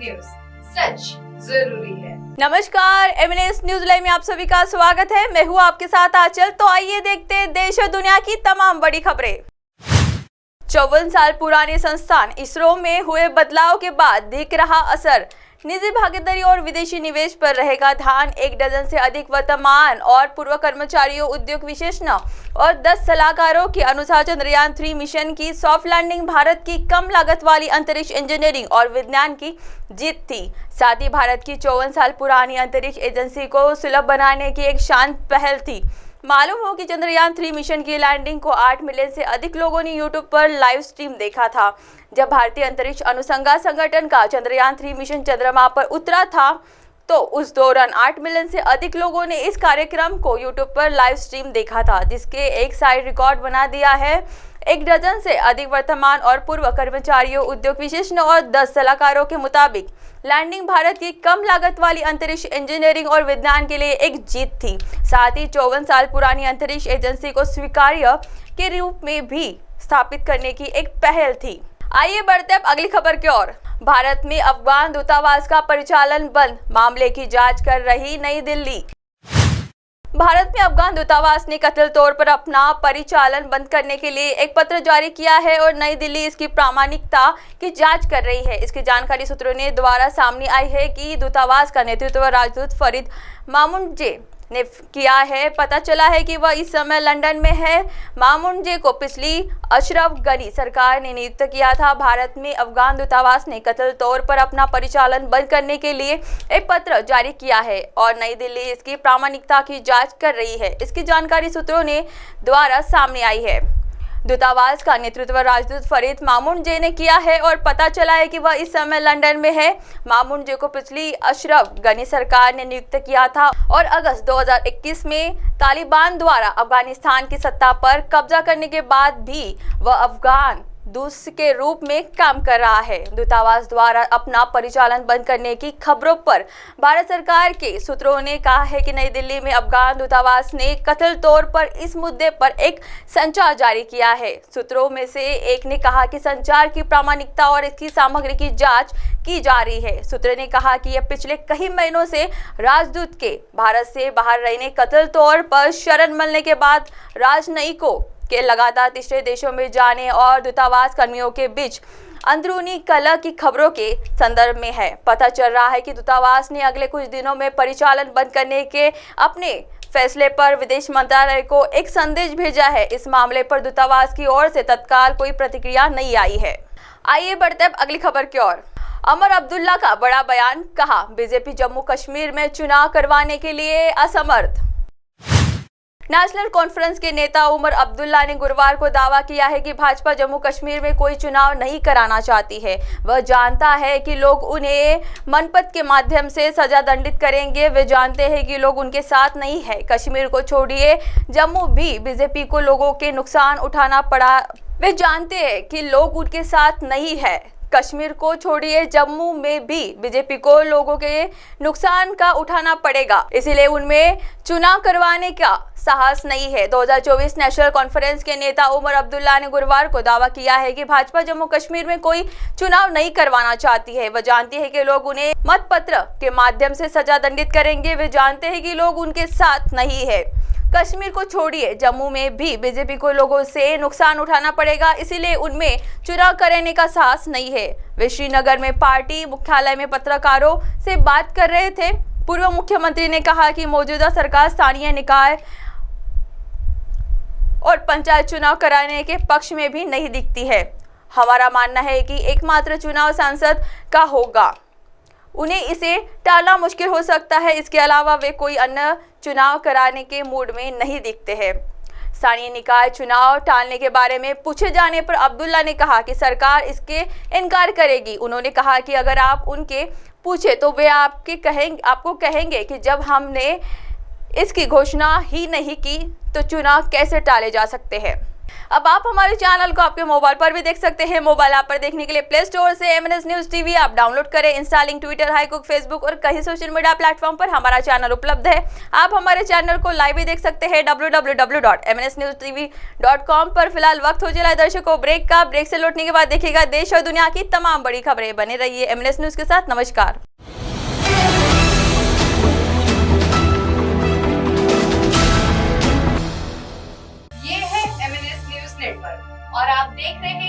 News, सच जरूरी है। नमस्कार, एमएनएस न्यूज लाइव में आप सभी का स्वागत है। मैं हूँ आपके साथ आंचल। तो आइए देखते हैं देश और दुनिया की तमाम बड़ी खबरें। 54 साल पुराने संस्थान इसरो में हुए बदलाव के बाद दिख रहा असर। निजी भागीदारी और विदेशी निवेश पर रहेगा ध्यान। 1 डजन से अधिक वर्तमान और पूर्व कर्मचारियों, उद्योग विशेषज्ञ और 10 सलाहकारों के अनुसार चंद्रयान 3 मिशन की सॉफ्ट लैंडिंग भारत की कम लागत वाली अंतरिक्ष इंजीनियरिंग और विज्ञान की जीत थी। साथ ही भारत की 54 साल पुरानी अंतरिक्ष एजेंसी को सुलभ बनाने की एक शानदार पहल थी। मालूम हो कि चंद्रयान 3 मिशन की लैंडिंग को 8 मिलियन से अधिक लोगों ने यूट्यूब पर लाइव स्ट्रीम देखा था। जब भारतीय अंतरिक्ष अनुसंधान संगठन का चंद्रयान 3 मिशन चंद्रमा पर उतरा था तो उस दौरान 8 मिलियन से अधिक लोगों ने इस कार्यक्रम को यूट्यूब पर लाइव स्ट्रीम देखा था, जिसके एक साइड रिकॉर्ड बना दिया है। 1 डजन से अधिक वर्तमान और पूर्व कर्मचारियों, उद्योग विशेषज्ञों और 10 सलाहकारों के मुताबिक लैंडिंग भारत की कम लागत वाली अंतरिक्ष इंजीनियरिंग और विज्ञान के लिए एक जीत थी। साथ ही 54 साल पुरानी अंतरिक्ष एजेंसी को स्वीकार्य के रूप में भी स्थापित करने की एक पहल थी। आइए बढ़ते अब अगली खबर की ओर। भारत में अफगान दूतावास का परिचालन बंद, मामले की जांच कर रही नई दिल्ली। भारत में अफगान दूतावास ने कथित तौर पर अपना परिचालन बंद करने के लिए एक पत्र जारी किया है और नई दिल्ली इसकी प्रामाणिकता की जांच कर रही है। इसकी जानकारी सूत्रों ने द्वारा सामने आई है कि दूतावास का नेतृत्व राजदूत फरीद मामुनजे ने किया है। पता चला है कि वह इस समय लंदन में है। मामुनजे को पिछली अशरफ गनी सरकार ने नियुक्त किया था। भारत में अफगान दूतावास ने कथित तौर पर अपना परिचालन बंद करने के लिए एक पत्र जारी किया है और नई दिल्ली इसकी प्रामाणिकता की जांच कर रही है। इसकी जानकारी सूत्रों ने द्वारा सामने आई है। दूतावास का नेतृत्व राजदूत फरीद मामुनजे ने किया है और पता चला है कि वह इस समय लंदन में है। मामुनजे को पिछली अशरफ गनी सरकार ने नियुक्त किया था और अगस्त 2021 में तालिबान द्वारा अफगानिस्तान की सत्ता पर कब्जा करने के बाद भी वह अफगान दूत के रूप में काम कर रहा है। दूतावास द्वारा अपना परिचालन बंद करने की खबरों पर भारत सरकार के सूत्रों ने कहा है कि नई दिल्ली में अफगान दूतावास ने कथित तौर पर इस मुद्दे पर एक संचार जारी किया है। सूत्रों में से एक ने कहा कि संचार की प्रामाणिकता और इसकी सामग्री की जांच की जा रही है। सूत्र ने कहा कि यह पिछले कई महीनों से राजदूत के भारत से बाहर रहने, कथित तौर पर शरण मिलने के बाद राजनयिकों के लगातार तीसरे देशों में जाने और दूतावास कर्मियों के बीच अंदरूनी कलह की खबरों के संदर्भ में है। पता चल रहा है कि दूतावास ने अगले कुछ दिनों में परिचालन बंद करने के अपने फैसले पर विदेश मंत्रालय को एक संदेश भेजा है। इस मामले पर दूतावास की ओर से तत्काल कोई प्रतिक्रिया नहीं आई है। आइए बढ़ते अब अगली खबर की ओर। उमर अब्दुल्ला का बड़ा बयान, कहा बीजेपी जम्मू कश्मीर में चुनाव करवाने के लिए असमर्थ। नेशनल कॉन्फ्रेंस के नेता उमर अब्दुल्ला ने गुरुवार को दावा किया है कि भाजपा जम्मू कश्मीर में कोई चुनाव नहीं कराना चाहती है। वह जानता है कि लोग उन्हें मनपथ के माध्यम से सजा दंडित करेंगे। वे जानते हैं कि लोग उनके साथ नहीं है। कश्मीर को छोड़िए, जम्मू भी बीजेपी को लोगों के नुकसान उठाना पड़ा। वे जानते हैं कि लोग उनके साथ नहीं है। कश्मीर को छोड़िए, जम्मू में भी बीजेपी को लोगों के नुकसान का उठाना पड़ेगा, इसलिए उनमें चुनाव करवाने का साहस नहीं है। 2024 नेशनल कॉन्फ्रेंस के नेता उमर अब्दुल्ला ने गुरुवार को दावा किया है कि भाजपा जम्मू कश्मीर में कोई चुनाव नहीं करवाना चाहती है। वह जानती है कि लोग उन्हें मतपत्र के माध्यम से सजा दंडित करेंगे। वे जानते हैं कि लोग उनके साथ नहीं है। कश्मीर को छोड़िए, जम्मू में भी बीजेपी को लोगों से नुकसान उठाना पड़ेगा, इसीलिए उनमें चुनाव कराने का साहस नहीं है। वे श्रीनगर में पार्टी मुख्यालय में पत्रकारों से बात कर रहे थे। पूर्व मुख्यमंत्री ने कहा कि मौजूदा सरकार स्थानीय निकाय और पंचायत चुनाव कराने के पक्ष में भी नहीं दिखती है। हमारा मानना है कि एकमात्र चुनाव सांसद का होगा। उन्हें इसे टालना मुश्किल हो सकता है। इसके अलावा वे कोई अन्य चुनाव कराने के मूड में नहीं दिखते हैं। स्थानीय निकाय चुनाव टालने के बारे में पूछे जाने पर अब्दुल्ला ने कहा कि सरकार इसके इनकार करेगी। उन्होंने कहा कि अगर आप उनके पूछे तो वे आपको कहेंगे कि जब हमने इसकी घोषणा ही नहीं की तो चुनाव कैसे टाले जा सकते हैं। अब आप हमारे चैनल को आपके मोबाइल पर भी देख सकते हैं। मोबाइल ऐप पर देखने के लिए प्ले स्टोर से MNS News TV app download करें। इंस्टॉलिंग ट्विटर, हाईकुक, फेसबुक और कई सोशल मीडिया प्लेटफॉर्म पर हमारा चैनल उपलब्ध है। आप हमारे चैनल को लाइव भी देख सकते हैं www.mnsnewstv.com पर। फिलहाल वक्त हो चला है दर्शकों ब्रेक का। ब्रेक से लौटने के बाद देखिएगा देश और दुनिया की तमाम बड़ी खबरें। बने रहिए MNS न्यूज के साथ। नमस्कार। ये है MNS न्यूज नेटवर्क और आप देख रहे हैं